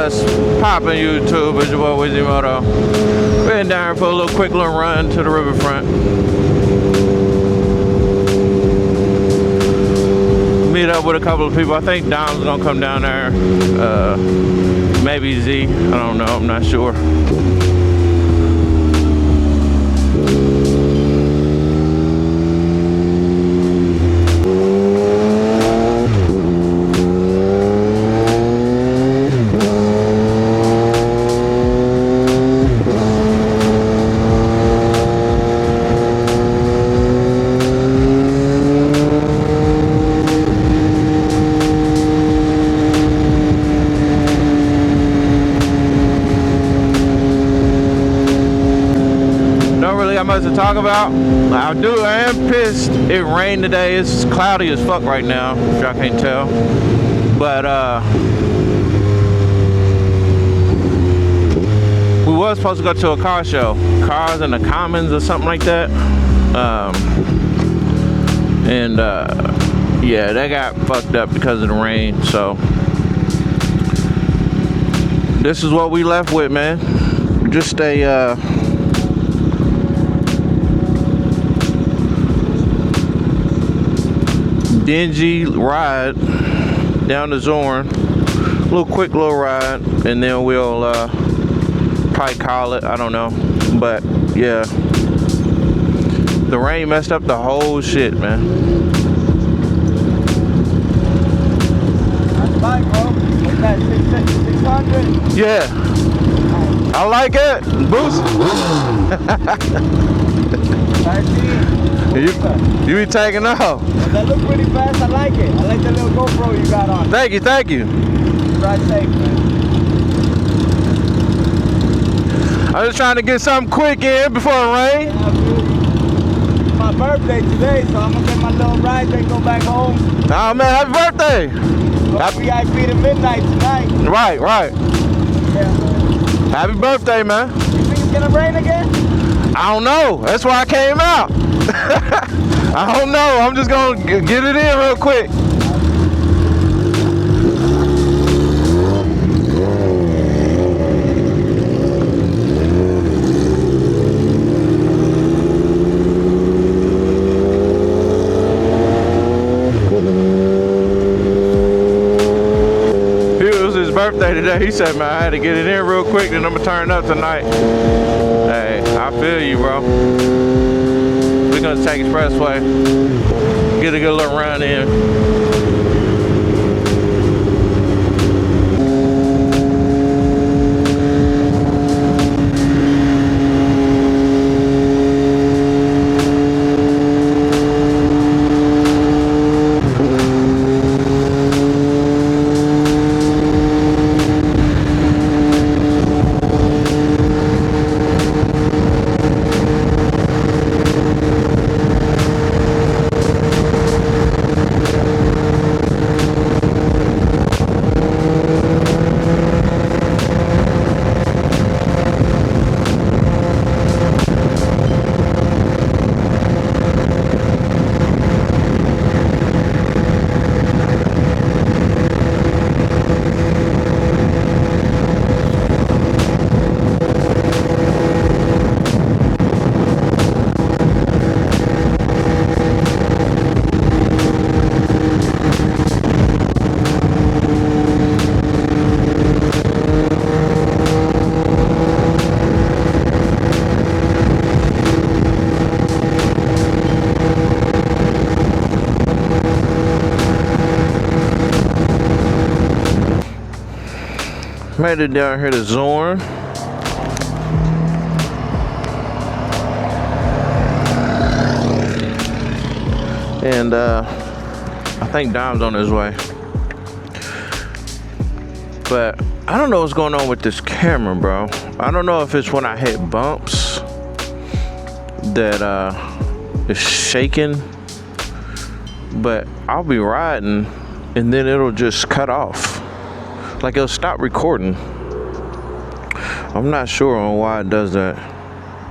What's poppin' YouTube? It's your boy Wizzy MOTO. We're heading down for a little quick little run to the riverfront. Meet up with a couple of people. I think Dom's gonna come down there. Maybe Z. I don't know. I'm not sure. Much to talk about. I am pissed it rained today. It's cloudy as fuck right now, if y'all can't tell. But we was supposed to go to a car show, Cars in the Commons or something like that. Yeah, they got fucked up because of the rain. So this is what we left with, man. Just a dingy ride down to Zorn, quick little ride, and then we'll probably call it. I don't know, but yeah, the rain messed up the whole shit, man. That's fine, bro. What's that, 600? Yeah, I like it. Boost. You be taking off. Well, that look pretty fast. I like it. I like the little GoPro you got on. Thank you, thank you. Drive safe, man. I'm just trying to get something quick in before it rains. Yeah, it's my birthday today, so I'm gonna get my little ride and go back home. Oh man, happy birthday! VIP to midnight tonight. Right. Yeah. Happy birthday, man. You think it's gonna rain again? I don't know. That's why I came out. I don't know. I'm just gonna get it in real quick. It was his birthday today. He said, man, I had to get it in real quick, then I'm gonna turn up tonight. Hey, I feel you, bro. We're gonna take expressway, get a good little run in. Made it down here to Zorn. And I think Dom's on his way. But I don't know what's going on with this camera, bro. I don't know if it's when I hit bumps that it's shaking. But I'll be riding and then it'll just cut off. Like it'll stop recording. I'm not sure on why it does that,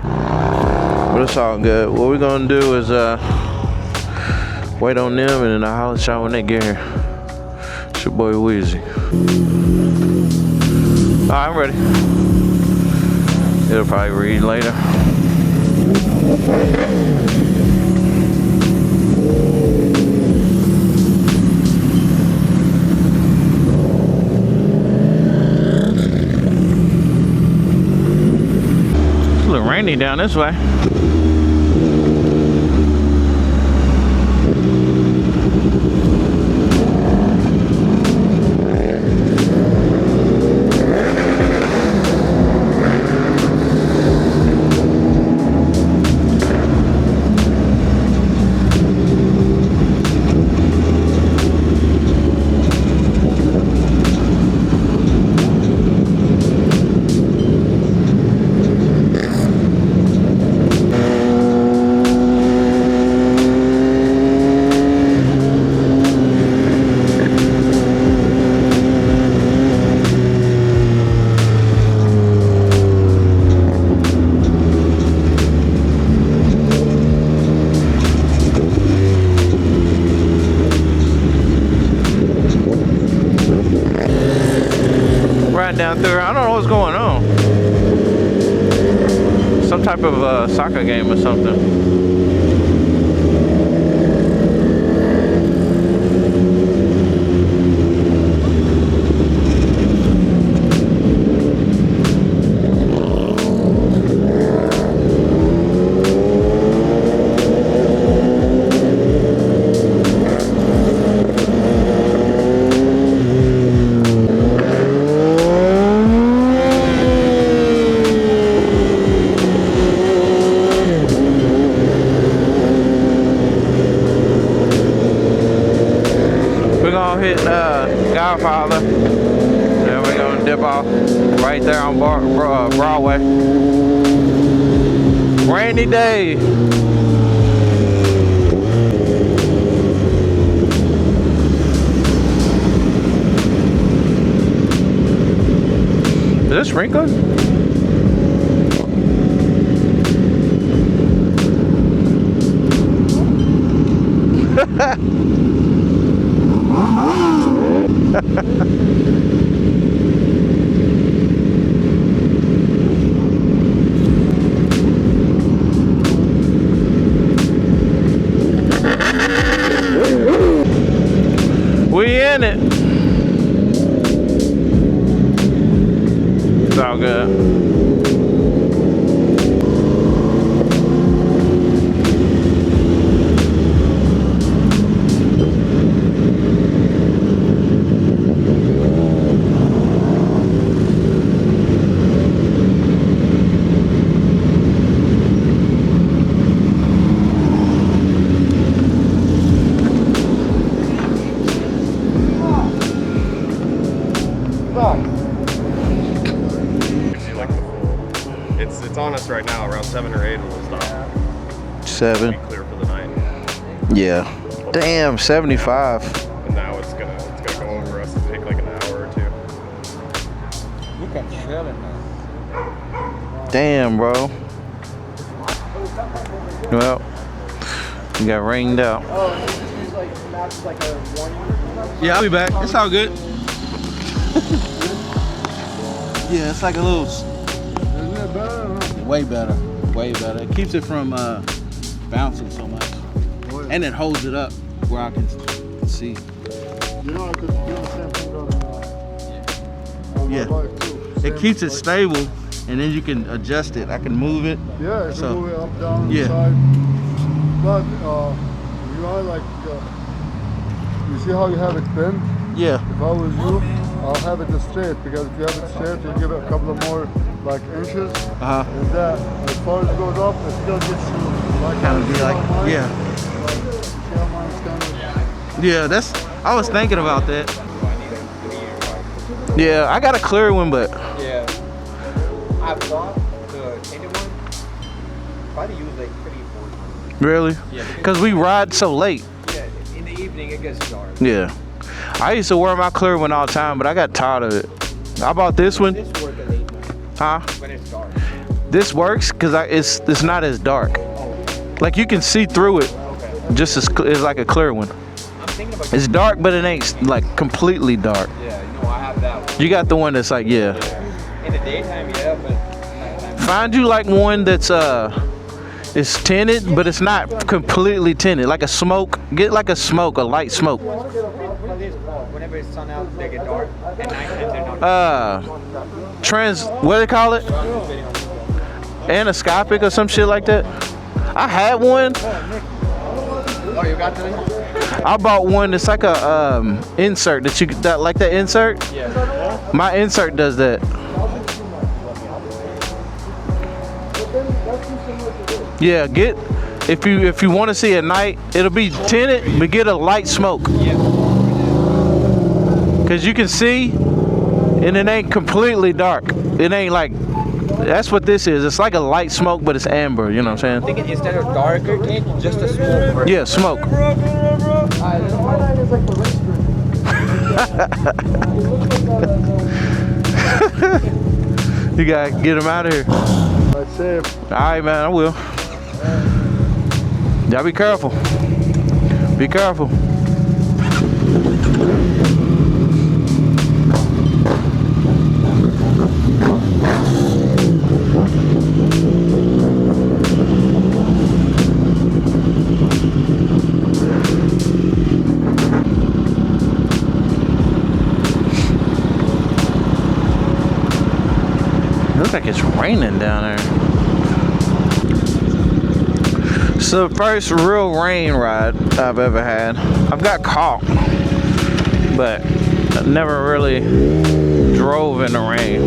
but it's all good. What we're gonna do is wait on them, and then I'll holler at y'all when they get here. It's your boy Weezy. I'm ready. It'll probably read later. It's a little rainy down this way. Down through, I don't know what's going on. Some type of soccer game or something. Hit Godfather, then we're gonna dip off right there on Broadway. Rainy day. Is this sprinkling? We in it. It's all good. It's on us right now, around 7 or 8, and we'll stop. 7. Be clear for the night. Yeah. Damn, 75. And now it's gonna go over us and take like an hour or 2. You can chill in there. Damn, bro. Well, you got rained out. Yeah, I'll be back. It's all good. Yeah, it's like a little. Isn't it better? Way better. Way better. It keeps it from bouncing so much. And it holds it up where I can see. You know, I could do the same thing on Yeah. my bike too. It keeps it stable, and then you can adjust it. I can move it. Yeah, you can move it up, down, Yeah. side. But you are like, you see how you have it bent? Yeah. If I was you, I'll have it straight, because if you have it straight, you give it a couple of more like inches. And that, as far as it goes up, it still gets you like Kind of be like, mine. yeah. See how mine's kind of. Yeah, that's. I was thinking about that. Yeah, I got a clear one, but Yeah, I bought the tinted one. Probably use like 3 or 4 times. really, Yeah, because we ride so late. Yeah, in the evening it gets dark. Yeah, I used to wear my clear one all the time, but I got tired of it. I bought this one. This works at late night Huh? when it's dark. This works because it's not as dark. Like you can see through it, just as it's like a clear one. I'm thinking about. It's dark, but it ain't like completely dark. Yeah, I have that one. You got the one that's like, yeah. In the daytime, yeah, but nighttime. Find you like one that's it's tinted, but it's not completely tinted. Like a smoke. Get like a smoke, a light smoke. Whenever it's sun out, they get dark. At nighttime, they're not. What do they call it? Anoscopic or some shit like that. I had one. Oh, you got that? I bought one that's like a insert that like that insert. Yeah. My insert does that. Yeah, if you want to see at night, it'll be tinted, but get a light smoke. Yeah. Cause you can see, and it ain't completely dark. It ain't like, that's what this is. It's like a light smoke, but it's amber. You know what I'm saying? Thinking instead of darker tint, just a smoke. Version. Yeah, smoke. You gotta get him out of here. That's safe. All right, man. I will. Y'all be careful. Be careful. Looks like it's raining down there. It's the first real rain ride I've ever had. I've got caught, but I never really drove in the rain.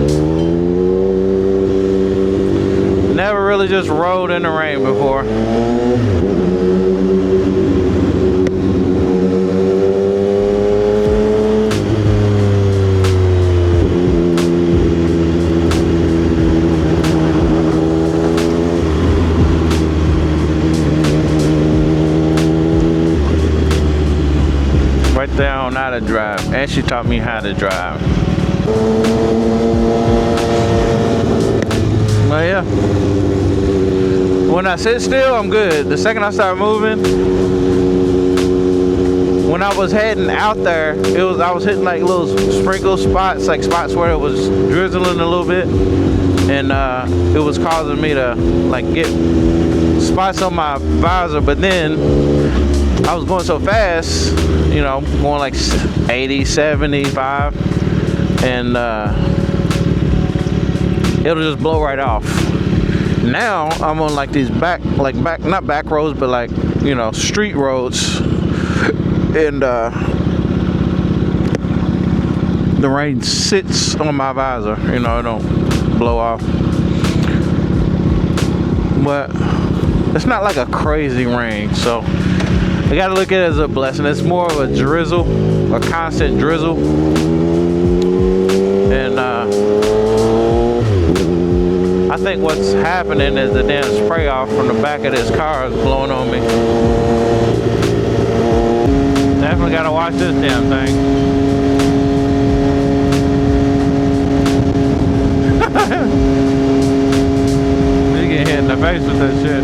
Never really just rode in the rain before. Right there on how to drive, and she taught me how to drive. Well, yeah. When I sit still, I'm good. The second I start moving, when I was heading out there, I was hitting like little sprinkle spots, like spots where it was drizzling a little bit, and it was causing me to like get spots on my visor. But then I was going so fast, you know, going like 80, 75, and it'll just blow right off. Now I'm on like these not back roads, but like, you know, street roads, and the rain sits on my visor, you know, it don't blow off. But it's not like a crazy rain, so I gotta look at it as a blessing. It's more of a drizzle, a constant drizzle. And I think what's happening is the damn spray off from the back of this car is blowing on me. Definitely gotta watch this damn thing. You get hit in the face with that shit.